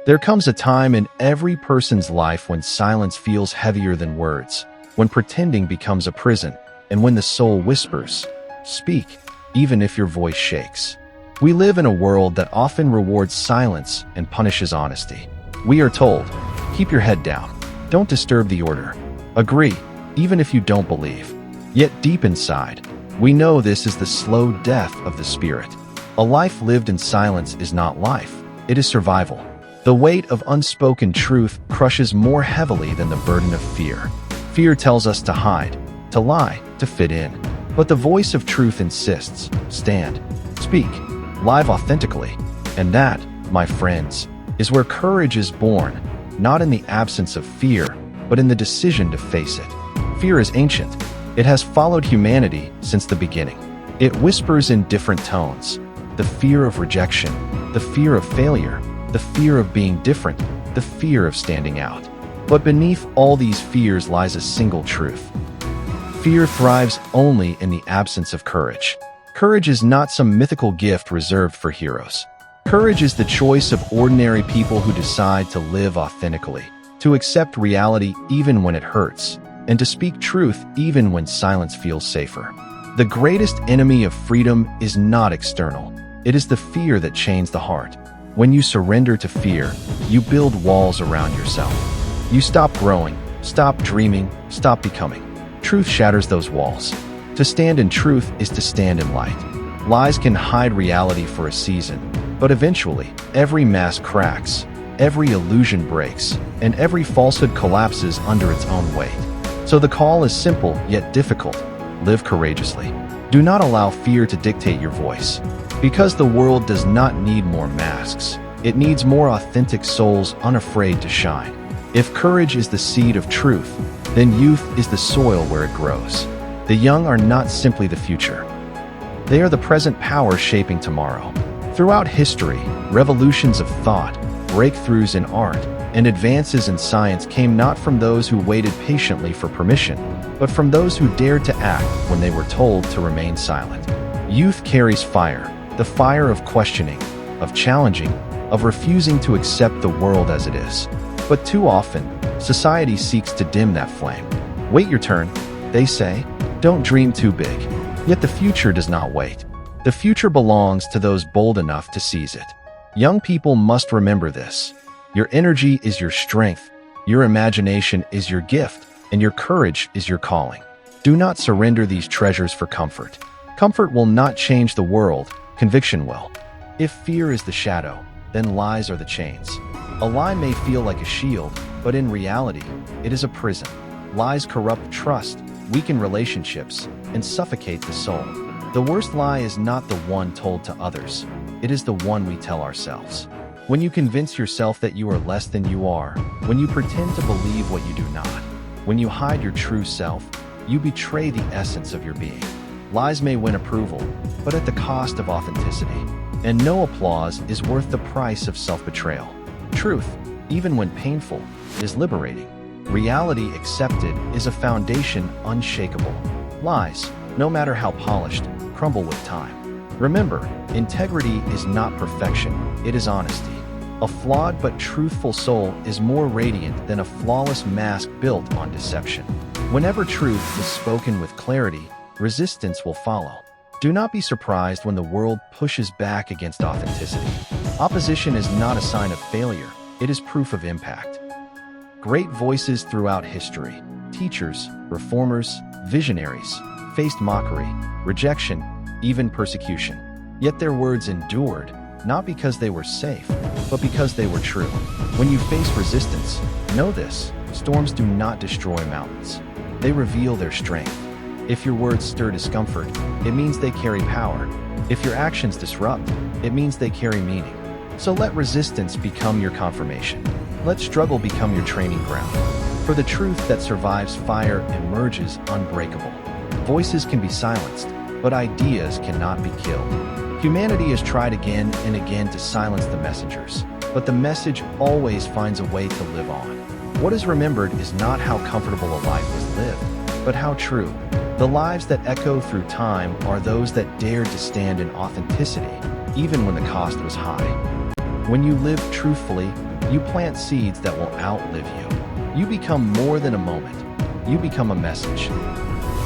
There comes a time in every person's life when silence feels heavier than words, when pretending becomes a prison, and when the soul whispers, "Speak," even if your voice shakes. We live in a world that often rewards silence and punishes honesty. We are told, "Keep your head down. Don't disturb the order. Agree, even if you don't believe." Yet deep inside, we know this is the slow death of the spirit. A life lived in silence is not life, it is survival. The weight of unspoken truth crushes more heavily than the burden of fear. Fear tells us to hide, to lie, to fit in. But the voice of truth insists, stand, speak, live authentically. And that, my friends, is where courage is born, not in the absence of fear, but in the decision to face it. Fear is ancient. It has followed humanity since the beginning. It whispers in different tones. The fear of rejection, the fear of failure, the fear of being different, the fear of standing out. But beneath all these fears lies a single truth. Fear thrives only in the absence of courage. Courage is not some mythical gift reserved for heroes. Courage is the choice of ordinary people who decide to live authentically, to accept reality even when it hurts, and to speak truth even when silence feels safer. The greatest enemy of freedom is not external. It is the fear that chains the heart. When you surrender to fear, you build walls around yourself. You stop growing, stop dreaming, stop becoming. Truth shatters those walls. To stand in truth is to stand in light. Lies can hide reality for a season, but eventually, every mask cracks, every illusion breaks, and every falsehood collapses under its own weight. So the call is simple yet difficult. Live courageously. Do not allow fear to dictate your voice. Because the world does not need more masks. It needs more authentic souls unafraid to shine. If courage is the seed of truth, then youth is the soil where it grows. The young are not simply the future. They are the present power shaping tomorrow. Throughout history, revolutions of thought, breakthroughs in art, and advances in science came not from those who waited patiently for permission, but from those who dared to act when they were told to remain silent. Youth carries fire, the fire of questioning, of challenging, of refusing to accept the world as it is. But too often, society seeks to dim that flame. Wait your turn, they say. Don't dream too big. Yet the future does not wait. The future belongs to those bold enough to seize it. Young people must remember this. Your energy is your strength, your imagination is your gift, and your courage is your calling. Do not surrender these treasures for comfort. Comfort will not change the world. Conviction will. If fear is the shadow, then lies are the chains. A lie may feel like a shield, but in reality, it is a prison. Lies corrupt trust, weaken relationships, and suffocate the soul. The worst lie is not the one told to others. It is the one we tell ourselves. When you convince yourself that you are less than you are, when you pretend to believe what you do not, when you hide your true self, you betray the essence of your being. Lies may win approval, but at the cost of authenticity. And no applause is worth the price of self-betrayal. Truth, even when painful, is liberating. Reality accepted is a foundation unshakable. Lies, no matter how polished, crumble with time. Remember, integrity is not perfection, it is honesty. A flawed but truthful soul is more radiant than a flawless mask built on deception. Whenever truth is spoken with clarity, resistance will follow. Do not be surprised when the world pushes back against authenticity. Opposition is not a sign of failure, it is proof of impact. Great voices throughout history, teachers, reformers, visionaries, faced mockery, rejection, even persecution. Yet their words endured, not because they were safe, but because they were true. When you face resistance, know this: storms do not destroy mountains. They reveal their strength. If your words stir discomfort, it means they carry power. If your actions disrupt, it means they carry meaning. So let resistance become your confirmation. Let struggle become your training ground. For the truth that survives fire emerges unbreakable. Voices can be silenced, but ideas cannot be killed. Humanity has tried again and again to silence the messengers, but the message always finds a way to live on. What is remembered is not how comfortable a life was lived, but how true. The lives that echo through time are those that dared to stand in authenticity, even when the cost was high. When you live truthfully, You plant seeds that will outlive you. You become more than a moment. You become a message.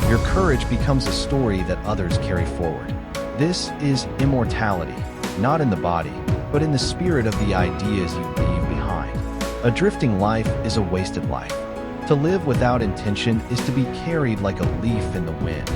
Your courage becomes a story that others carry forward. This is immortality, not in the body, but in the spirit of the ideas you leave behind. A drifting life is a wasted life. To live without intention is to be carried like a leaf in the wind,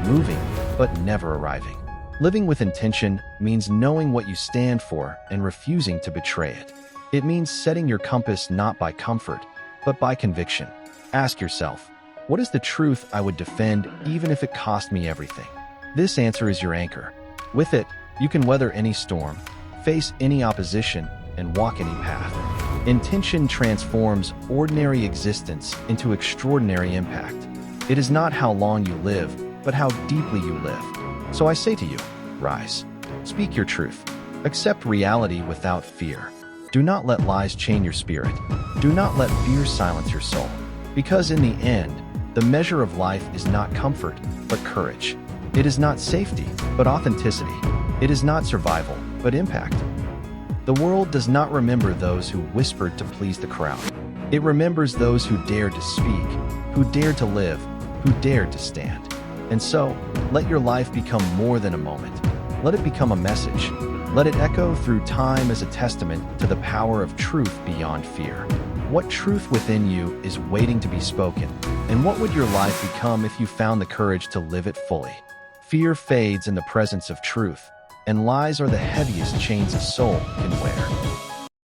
moving, but never arriving. Living with intention means knowing what you stand for and refusing to betray it. It means setting your compass not by comfort, but by conviction. Ask yourself, what is the truth I would defend even if it cost me everything? This answer is your anchor. With it, you can weather any storm, face any opposition, and walk any path. Intention transforms ordinary existence into extraordinary impact. It is not how long you live, but how deeply you live. So I say to you, rise. Speak your truth. Accept reality without fear. Do not let lies chain your spirit. Do not let fear silence your soul. Because in the end, the measure of life is not comfort, but courage. It is not safety, but authenticity. It is not survival, but impact. The world does not remember those who whispered to please the crowd. It remembers those who dared to speak, who dared to live, who dared to stand. And so, let your life become more than a moment. Let it become a message. Let it echo through time as a testament to the power of truth beyond fear. What truth within you is waiting to be spoken? And what would your life become if you found the courage to live it fully? Fear fades in the presence of truth, and lies are the heaviest chains a soul can wear.